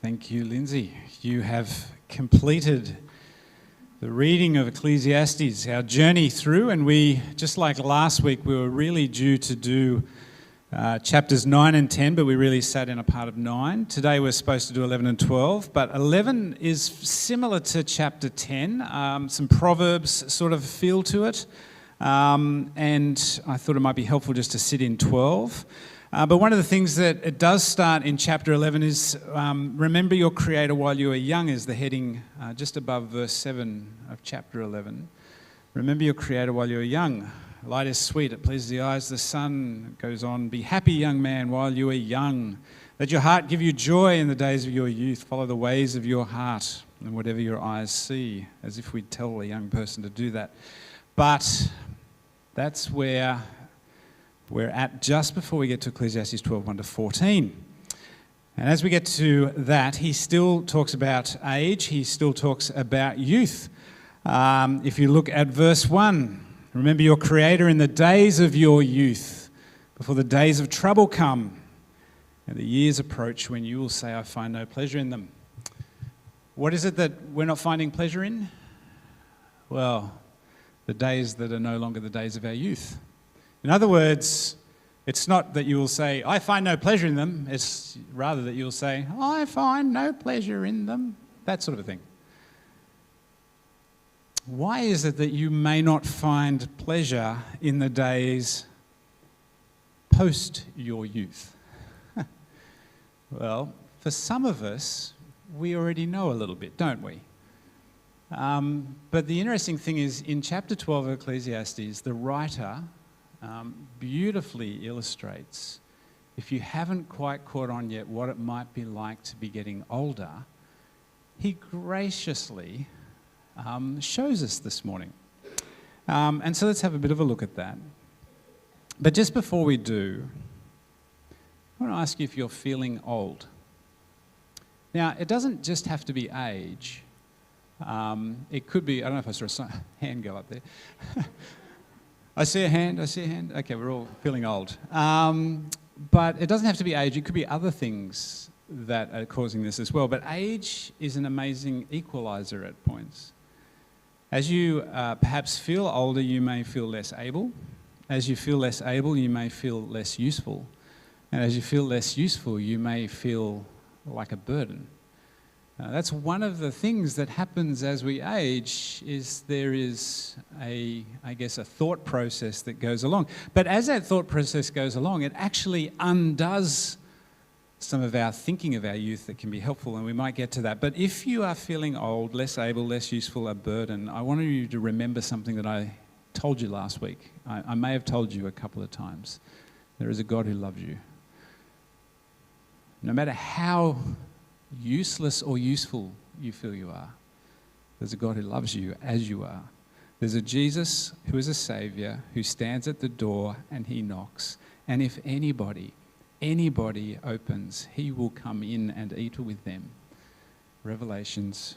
Thank you, Lindsay. You have completed the reading of Ecclesiastes, our journey through, and we, just like last week, we were really due to do chapters 9 and 10, but we really sat in a part of 9. Today we're supposed to do 11 and 12, but 11 is similar to chapter 10, some Proverbs sort of feel to it, and I thought it might be helpful just to sit in 12. But one of the things that it does start in chapter 11 is remember your Creator while you are young is the heading just above verse 7 of chapter 11. Remember your Creator while you are young. Light is sweet, it pleases the eyes. The sun goes on. Be happy, young man, while you are young. Let your heart give you joy in the days of your youth. Follow the ways of your heart and whatever your eyes see, as if we'd tell a young person to do that. But that's where we're at just before we get to Ecclesiastes 12, 1 to 14. And as we get to that, he still talks about age. He still talks about youth. If you look at verse 1, remember your Creator in the days of your youth, before the days of trouble come, and the years approach when you will say, I find no pleasure in them. What is it that we're not finding pleasure in? Well, the days that are no longer the days of our youth. In other words, it's not that you will say, I find no pleasure in them. It's rather that you'll say, I find no pleasure in them. That sort of a thing. Why is it that you may not find pleasure in the days post your youth? Well, for some of us, we already know a little bit, don't we? But the interesting thing is, in chapter 12 of Ecclesiastes, the writer beautifully illustrates, if you haven't quite caught on yet what it might be like to be getting older, he graciously shows us this morning. And so let's have a bit of a look at that. But just before we do, I want to ask you if you're feeling old. Now, it doesn't just have to be age. It could be, I don't know if I saw a hand go up there. I see a hand. Okay, we're all feeling old. But it doesn't have to be age. It could be other things that are causing this as well. But age is an amazing equalizer at points. As you perhaps feel older, you may feel less able. As you feel less able, you may feel less useful. And as you feel less useful, you may feel like a burden. That's one of the things that happens as we age, is there is a thought process that goes along. But as that thought process goes along, it actually undoes some of our thinking of our youth that can be helpful, and we might get to that. But if you are feeling old, less able, less useful, a burden, I want you to remember something that I told you last week. I may have told you a couple of times. There is a God who loves you. No matter how useless or useful you feel you are, there's a God who loves you as you are. There's a Jesus who is a Saviour who stands at the door and he knocks. And if anybody opens, he will come in and eat with them. Revelations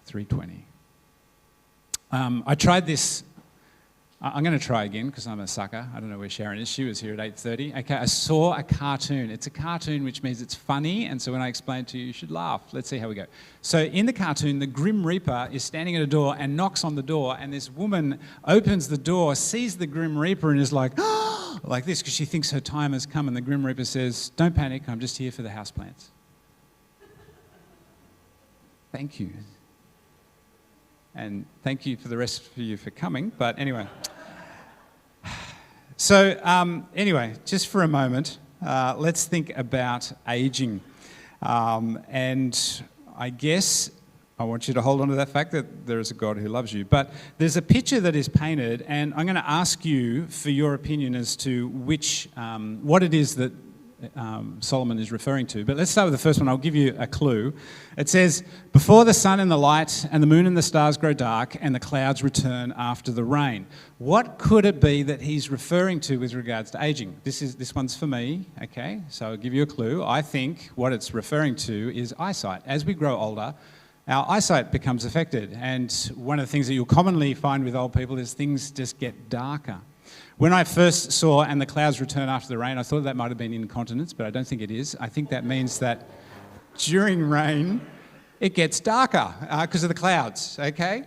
3:20. I tried this. I'm going to try again because I'm a sucker. I don't know where Sharon is. She was here at 8:30. Okay, I saw a cartoon. It's a cartoon, which means it's funny, and so when I explain it to you, you should laugh. Let's see how we go. So in the cartoon, the Grim Reaper is standing at a door and knocks on the door, and this woman opens the door, sees the Grim Reaper, and is like, oh, like this, because she thinks her time has come, and the Grim Reaper says, don't panic, I'm just here for the houseplants. Thank you. And thank you for the rest of you for coming, but anyway. So anyway, just for a moment, let's think about aging. And I guess I want you to hold on to that fact that there is a God who loves you. But there's a picture that is painted, and I'm going to ask you for your opinion as to what it is that Solomon is referring to. But let's start with the first one. I'll give you a clue. It says, before the sun and the light and the moon and the stars grow dark and the clouds return after the rain. What could it be that he's referring to with regards to aging? This one's for me, okay? So I'll give you a clue. I think what it's referring to is eyesight. As we grow older, our eyesight becomes affected. And one of the things that you'll commonly find with old people is things just get darker. When I first saw "and the clouds return after the rain," I thought that might have been incontinence, but I don't think it is. I think that means that during rain, it gets darker because of the clouds, okay?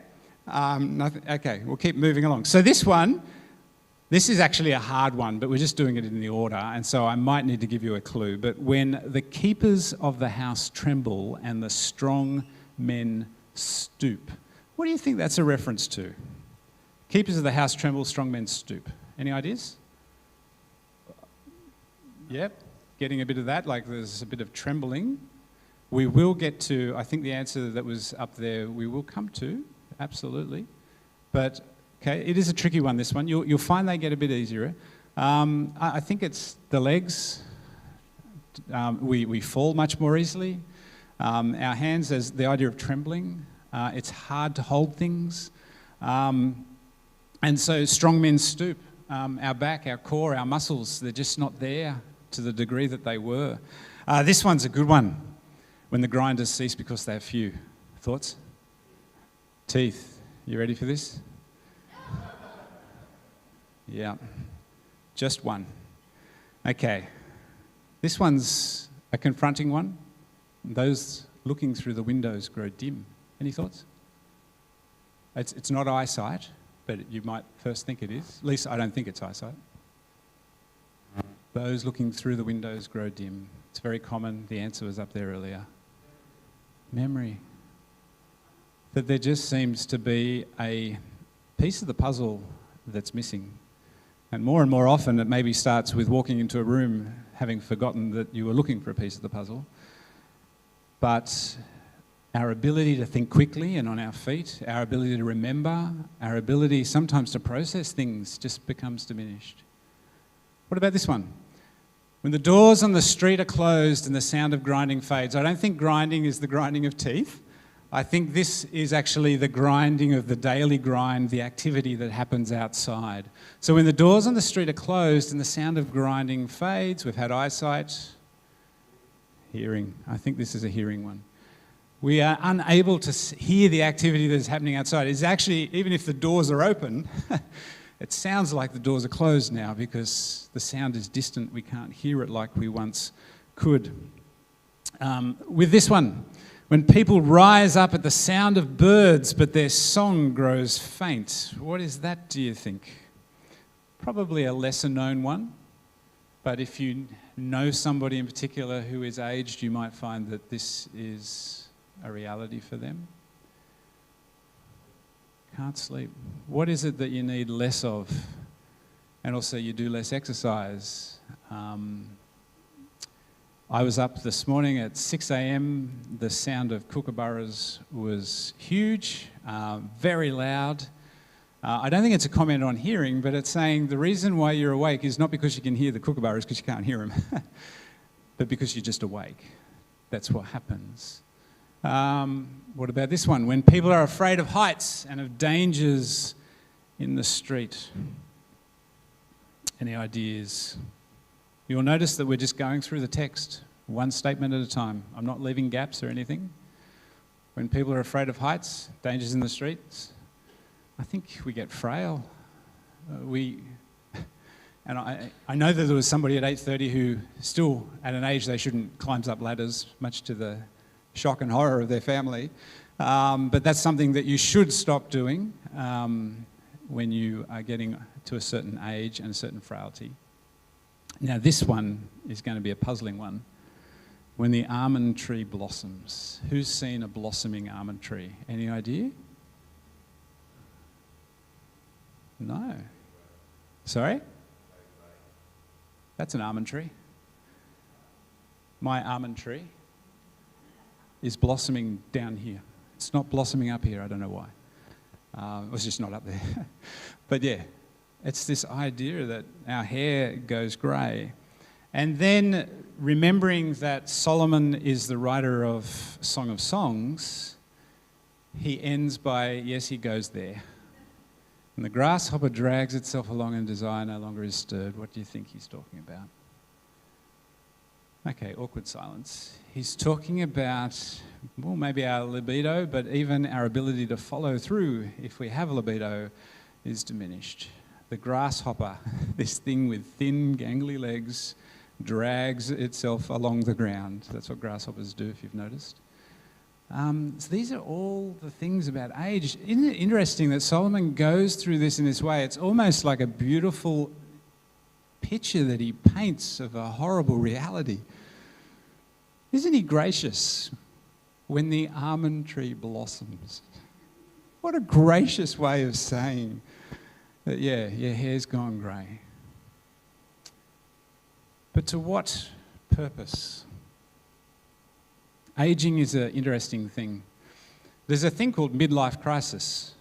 Okay, we'll keep moving along. So this is actually a hard one, but we're just doing it in the order, and so I might need to give you a clue. But when the keepers of the house tremble and the strong men stoop, what do you think that's a reference to? Keepers of the house tremble, strong men stoop. Any ideas? Yep, getting a bit of that, like there's a bit of trembling. We will get to, I think the answer that was up there, we will come to, absolutely. But, okay, it is a tricky one, this one. You'll find they get a bit easier. I think it's the legs. We fall much more easily. Our hands, there's the idea of trembling. It's hard to hold things. And so strong men stoop. Our back, our core, our muscles, they're just not there to the degree that they were. This one's a good one. When the grinders cease because they have few. Thoughts? Teeth. You ready for this? Yeah. Just one. Okay. This one's a confronting one. Those looking through the windows grow dim. Any thoughts? It's not eyesight, but you might first think it is. At least I don't think it's eyesight. Those looking through the windows grow dim. It's very common. The answer was up there earlier. Memory. That there just seems to be a piece of the puzzle that's missing. And more often it maybe starts with walking into a room having forgotten that you were looking for a piece of the puzzle. But our ability to think quickly and on our feet, our ability to remember, our ability sometimes to process things just becomes diminished. What about this one? When the doors on the street are closed and the sound of grinding fades. I don't think grinding is the grinding of teeth. I think this is actually the grinding of the daily grind, the activity that happens outside. So when the doors on the street are closed and the sound of grinding fades, we've had eyesight, hearing. I think this is a hearing one. We are unable to hear the activity that is happening outside. It's actually, even if the doors are open, it sounds like the doors are closed now because the sound is distant. We can't hear it like we once could. With this one, when people rise up at the sound of birds, but their song grows faint. What is that, do you think? Probably a lesser known one. But if you know somebody in particular who is aged, you might find that this is a reality for them. Can't sleep. What is it that you need less of? And also you do less exercise. I was up this morning at 6 a.m. The sound of kookaburras was huge, very loud. I don't think it's a comment on hearing, but it's saying the reason why you're awake is not because you can hear the kookaburras, because you can't hear them, but because you're just awake. That's what happens. What about this one? When people are afraid of heights and of dangers in the street. Any ideas? You'll notice that we're just going through the text, one statement at a time. I'm not leaving gaps or anything. When people are afraid of heights, dangers in the streets, I think we get frail. And I know that there was somebody at 8:30 who still, at an age they shouldn't, climbs up ladders, much to the shock and horror of their family. But that's something that you should stop doing when you are getting to a certain age and a certain frailty. Now this one is going to be a puzzling one. When the almond tree blossoms. Who's seen a blossoming almond tree? Any idea? No. Sorry? That's an almond tree. My almond tree is blossoming down here. It's not blossoming up here, I don't know why. It was just not up there. But yeah, it's this idea that our hair goes grey. And then remembering that Solomon is the writer of Song of Songs, he ends by, yes, he goes there. And the grasshopper drags itself along and desire no longer is stirred. What do you think he's talking about? Okay, awkward silence. He's talking about, well, maybe our libido, but even our ability to follow through, if we have a libido, is diminished. The grasshopper, this thing with thin, gangly legs, drags itself along the ground. That's what grasshoppers do, if you've noticed. So these are all the things about age. Isn't it interesting that Solomon goes through this in this way? It's almost like a beautiful picture that he paints of a horrible reality. Isn't he gracious when the almond tree blossoms? What a gracious way of saying that, yeah, your hair's gone grey. But to what purpose? Aging is an interesting thing. There's a thing called midlife crisis.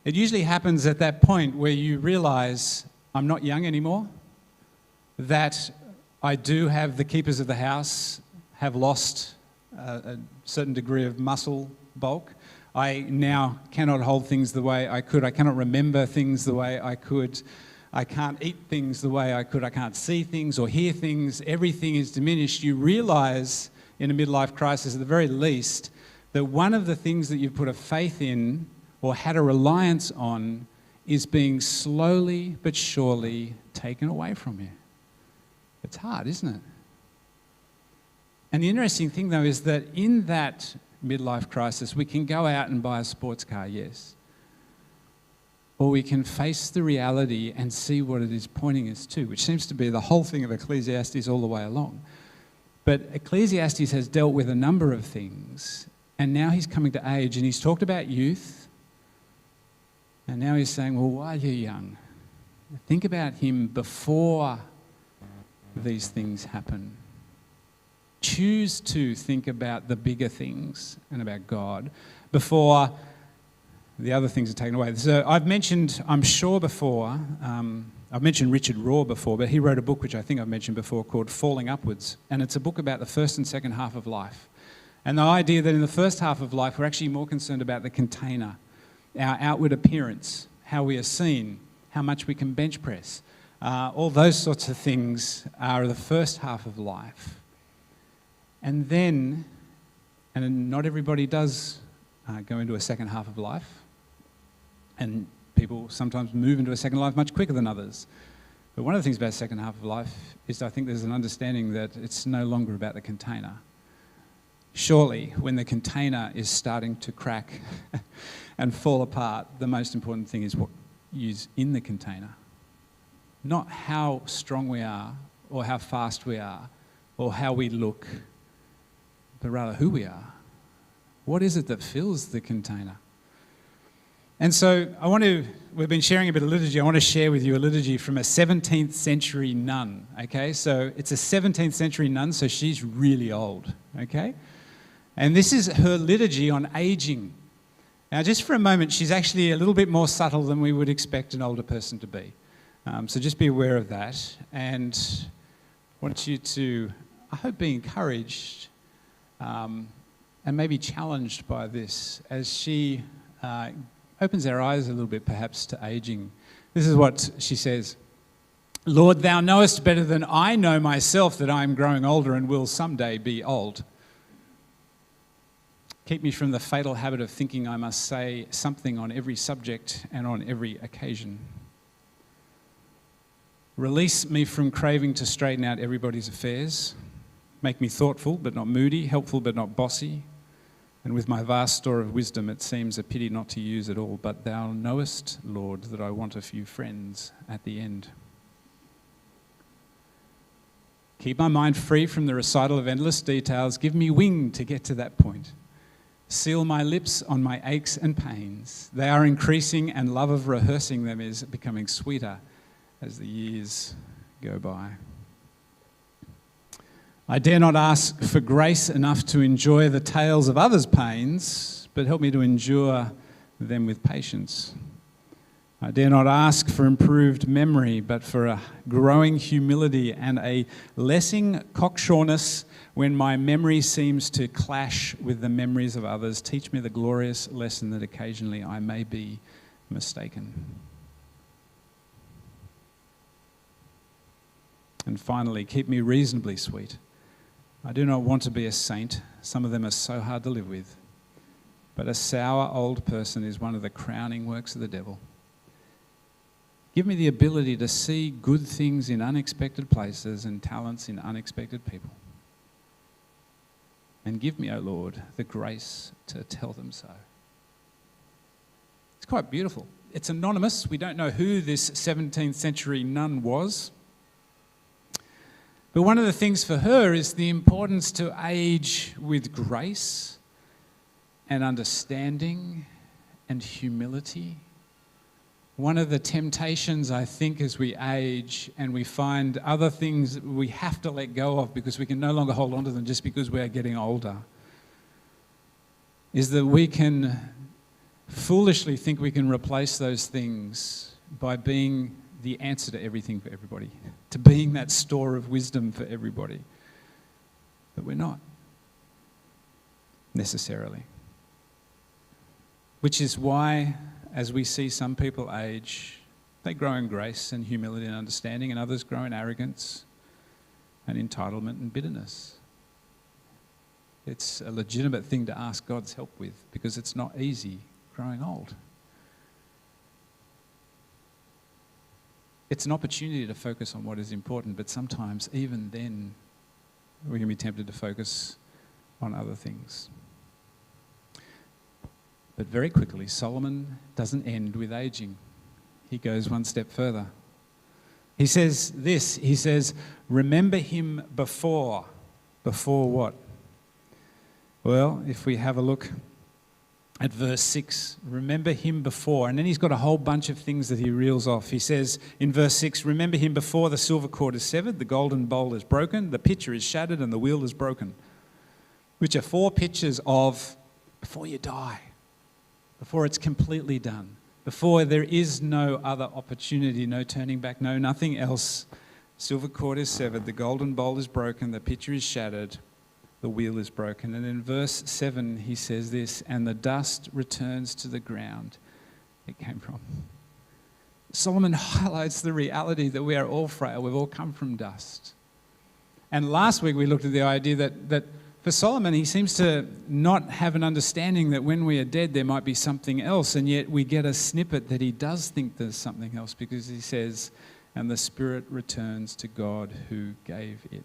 It usually happens at that point where you realise I'm not young anymore, that I do have the keepers of the house have lost a certain degree of muscle bulk. I now cannot hold things the way I could. I cannot remember things the way I could. I can't eat things the way I could. I can't see things or hear things. Everything is diminished. You realise in a midlife crisis, at the very least, that one of the things that you've put a faith in or had a reliance on is being slowly but surely taken away from you. It's hard, isn't it? And the interesting thing, though, is that in that midlife crisis, we can go out and buy a sports car, yes. Or we can face the reality and see what it is pointing us to, which seems to be the whole thing of Ecclesiastes all the way along. But Ecclesiastes has dealt with a number of things, and now he's coming to age, and he's talked about youth, and now he's saying, well, while you're young, think about him before these things happen. Choose to think about the bigger things and about God before the other things are taken away. So I've mentioned, I'm sure before, I've mentioned Richard Rohr before, but he wrote a book which I think I've mentioned before called Falling Upwards, and it's a book about the first and second half of life. And the idea that in the first half of life, we're actually more concerned about the container, our outward appearance, how we are seen, how much we can bench press. All those sorts of things are the first half of life. And then, and not everybody does go into a second half of life, and people sometimes move into a second life much quicker than others. But one of the things about the second half of life is I think there's an understanding that it's no longer about the container. Surely, when the container is starting to crack and fall apart, the most important thing is what is in the container. Not how strong we are, or how fast we are, or how we look, but rather who we are. What is it that fills the container? And so we've been sharing a bit of liturgy. I want to share with you a liturgy from a 17th century nun, okay? So it's a 17th century nun, so she's really old, okay? And this is her liturgy on aging. Now, just for a moment, she's actually a little bit more subtle than we would expect an older person to be. So just be aware of that. And I want you to, I hope, be encouraged and maybe challenged by this as she opens our eyes a little bit perhaps to aging. This is what she says. Lord, thou knowest better than I know myself that I am growing older and will someday be old. Keep me from the fatal habit of thinking I must say something on every subject and on every occasion. Release me from craving to straighten out everybody's affairs. Make me thoughtful but not moody, helpful but not bossy. And with my vast store of wisdom, it seems a pity not to use it all. But thou knowest, Lord, that I want a few friends at the end. Keep my mind free from the recital of endless details. Give me wing to get to that point. Seal my lips on my aches and pains. They are increasing, and love of rehearsing them is becoming sweeter as the years go by. I dare not ask for grace enough to enjoy the tales of others' pains, but help me to endure them with patience. I dare not ask for improved memory, but for a growing humility and a lessing cocksureness when my memory seems to clash with the memories of others. Teach me the glorious lesson that occasionally I may be mistaken. And finally, keep me reasonably sweet. I do not want to be a saint. Some of them are so hard to live with. But a sour old person is one of the crowning works of the devil. Give me the ability to see good things in unexpected places and talents in unexpected people. And give me, O Lord, the grace to tell them so. It's quite beautiful. It's anonymous. We don't know who this 17th century nun was. But one of the things for her is the importance to age with grace and understanding and humility. One of the temptations, I think, as we age and we find other things we have to let go of because we can no longer hold on to them just because we are getting older, is that we can foolishly think we can replace those things by being the answer to everything for everybody, to being that store of wisdom for everybody. But we're not necessarily. Which is why, as we see some people age, they grow in grace and humility and understanding, and others grow in arrogance and entitlement and bitterness. It's a legitimate thing to ask God's help with because it's not easy growing old. It's an opportunity to focus on what is important, but sometimes even then we can be tempted to focus on other things. But very quickly, Solomon doesn't end with aging. He goes one step further. He says this, he says, remember him before. Before what? Well, if we have a look at verse 6, remember him before. And then he's got a whole bunch of things that he reels off. He says in verse 6, remember him before the silver cord is severed, the golden bowl is broken, the pitcher is shattered, and the wheel is broken. Which are 4 pictures of before you die. Before it's completely done, before there is no other opportunity, no turning back, no nothing else. Silver cord is severed, the golden bowl is broken, the pitcher is shattered, the wheel is broken. And in verse 7 he says this, and the dust returns to the ground it came from. Solomon highlights the reality that we are all frail, we've all come from dust. And last week we looked at the idea that for Solomon, he seems to not have an understanding that when we are dead, there might be something else. And yet we get a snippet that he does think there's something else because he says, and the spirit returns to God who gave it.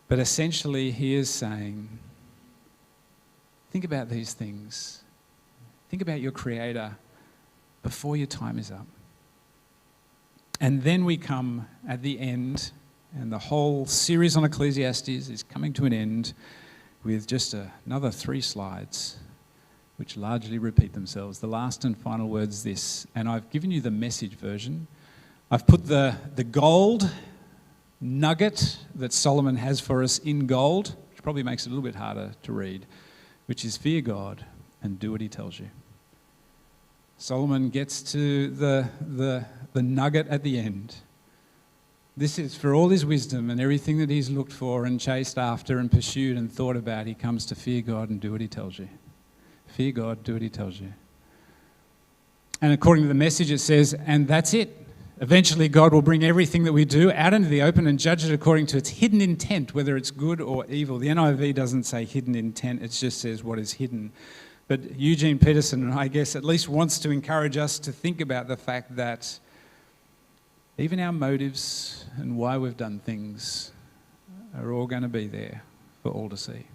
But essentially, he is saying, think about these things. Think about your Creator before your time is up. And then we come at the end. And the whole series on Ecclesiastes is coming to an end with just another 3 slides, which largely repeat themselves. The last and final word is this, and I've given you the Message version. I've put the gold nugget that Solomon has for us in gold, which probably makes it a little bit harder to read, which is fear God and do what he tells you. Solomon gets to the nugget at the end. This is for all his wisdom and everything that he's looked for and chased after and pursued and thought about, he comes to fear God and do what he tells you. Fear God, do what he tells you. And according to the Message, it says, and that's it. Eventually, God will bring everything that we do out into the open and judge it according to its hidden intent, whether it's good or evil. The NIV doesn't say hidden intent, it just says what is hidden. But Eugene Peterson, I guess, at least wants to encourage us to think about the fact that even our motives and why we've done things are all going to be there for all to see.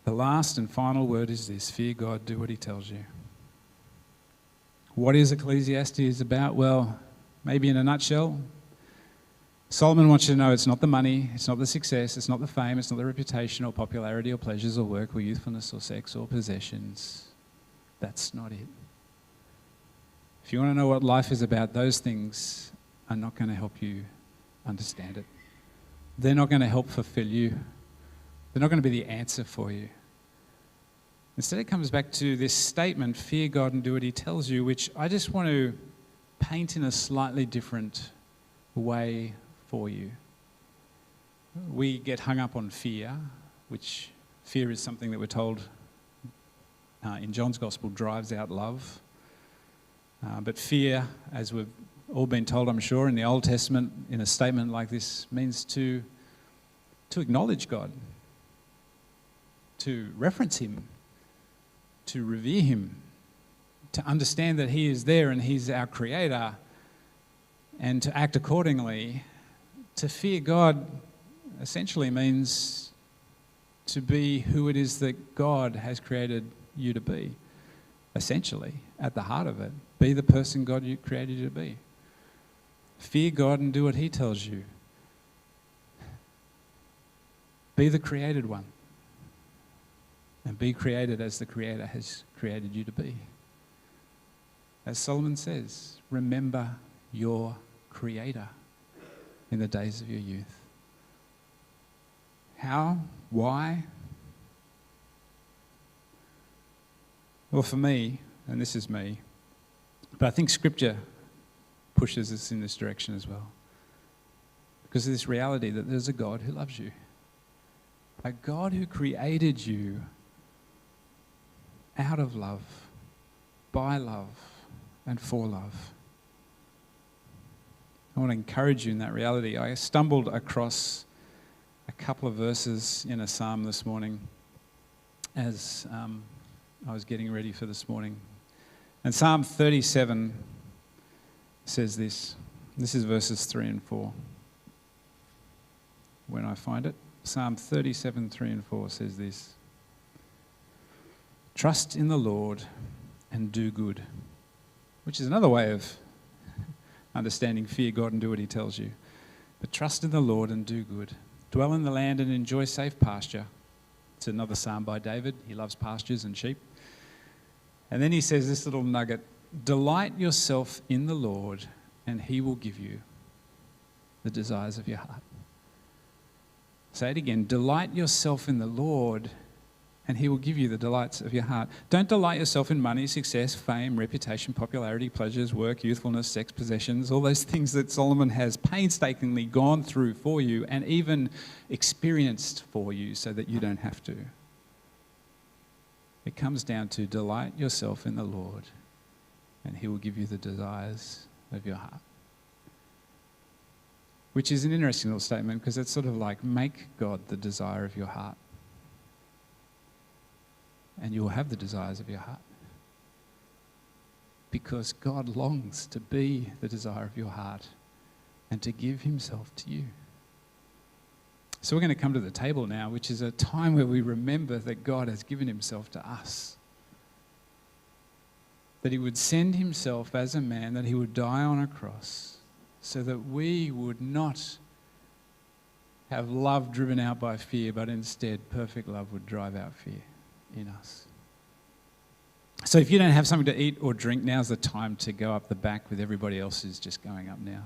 The last and final word is this, fear God, do what he tells you. What is Ecclesiastes about? Well, maybe in a nutshell, Solomon wants you to know it's not the money, it's not the success, it's not the fame, it's not the reputation or popularity or pleasures or work or youthfulness or sex or possessions. That's not it. If you want to know what life is about, those things are not going to help you understand it. They're not going to help fulfill you. They're not going to be the answer for you. Instead, it comes back to this statement, fear God and do what he tells you, which I just want to paint in a slightly different way for you. We get hung up on fear, which fear is something that we're told in John's Gospel drives out love. But fear, as we've all been told, I'm sure, in the Old Testament, in a statement like this, means to acknowledge God, to reference him, to revere him, to understand that he is there and he's our creator, and to act accordingly. To fear God essentially means to be who it is that God has created you to be. Essentially, at the heart of it, be the person God created you to be. Fear God and do what he tells you. Be the created one. And be created as the Creator has created you to be. As Solomon says, remember your Creator in the days of your youth. How? Why? Well, for me, and this is me, but I think Scripture pushes us in this direction as well. Because of this reality that there's a God who loves you. A God who created you out of love, by love, and for love. I want to encourage you in that reality. I stumbled across a couple of verses in a psalm this morning as I was getting ready for this morning. And Psalm 37 says this. This is verses 3 and 4. When I find it, Psalm 37, 3 and 4 says this. Trust in the Lord and do good, which is another way of understanding fear God and do what he tells you. But trust in the Lord and do good. Dwell in the land and enjoy safe pasture. It's another psalm by David. He loves pastures and sheep. And then he says this little nugget, delight yourself in the Lord and he will give you the desires of your heart. Say it again, delight yourself in the Lord and he will give you the delights of your heart. Don't delight yourself in money, success, fame, reputation, popularity, pleasures, work, youthfulness, sex, possessions, all those things that Solomon has painstakingly gone through for you and even experienced for you so that you don't have to. It comes down to delight yourself in the Lord and he will give you the desires of your heart. Which is an interesting little statement because it's sort of like make God the desire of your heart. And you will have the desires of your heart. Because God longs to be the desire of your heart and to give himself to you. So we're going to come to the table now, which is a time where we remember that God has given himself to us. That he would send himself as a man, that he would die on a cross so that we would not have love driven out by fear, but instead perfect love would drive out fear in us. So if you don't have something to eat or drink, now's the time to go up the back with everybody else who's just going up now.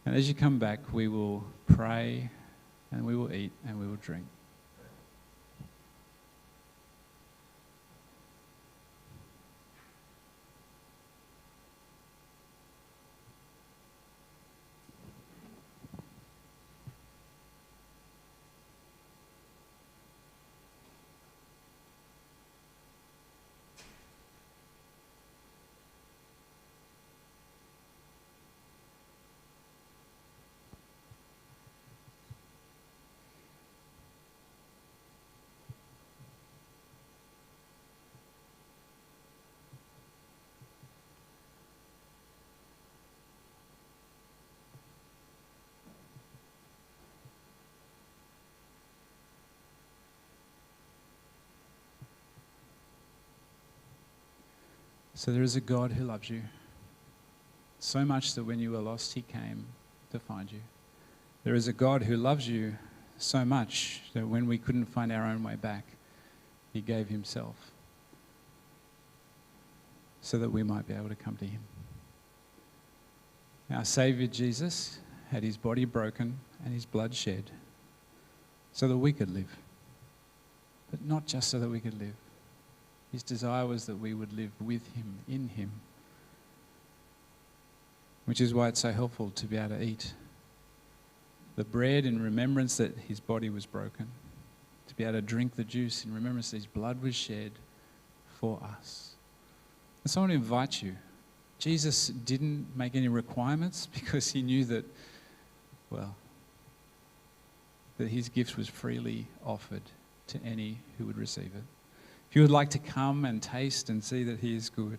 And as you come back, we will pray and we will eat and we will drink. So there is a God who loves you so much that when you were lost, he came to find you. There is a God who loves you so much that when we couldn't find our own way back, he gave himself so that we might be able to come to him. Our Saviour Jesus had his body broken and his blood shed so that we could live. But not just so that we could live. His desire was that we would live with him, in him. Which is why it's so helpful to be able to eat the bread in remembrance that his body was broken. To be able to drink the juice in remembrance that his blood was shed for us. And so I want to invite you. Jesus didn't make any requirements because he knew that, that his gift was freely offered to any who would receive it. If if you would like to come and taste and see that he is good,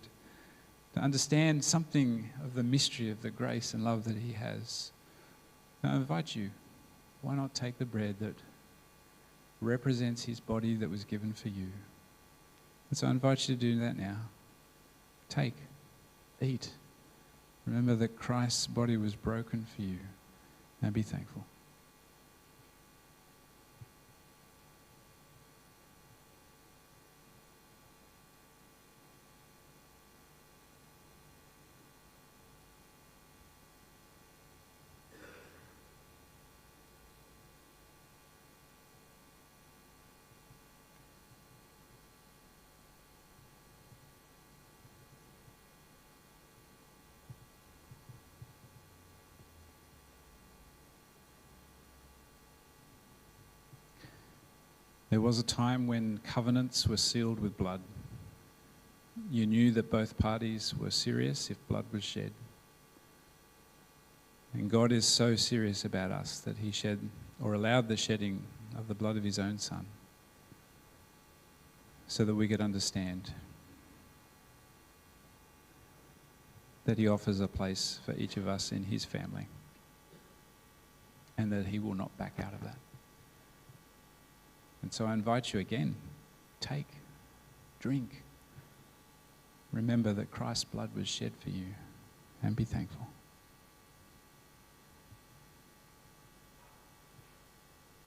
to understand something of the mystery of the grace and love that he has, I invite you, why not take the bread that represents his body that was given for you? And so I invite you to do that now. Take, eat. Remember that Christ's body was broken for you, and be thankful. There was a time when covenants were sealed with blood. You knew that both parties were serious if blood was shed. And God is so serious about us that he shed or allowed the shedding of the blood of his own Son so that we could understand that he offers a place for each of us in his family and that he will not back out of that. And so I invite you again, take, drink. Remember that Christ's blood was shed for you, and be thankful.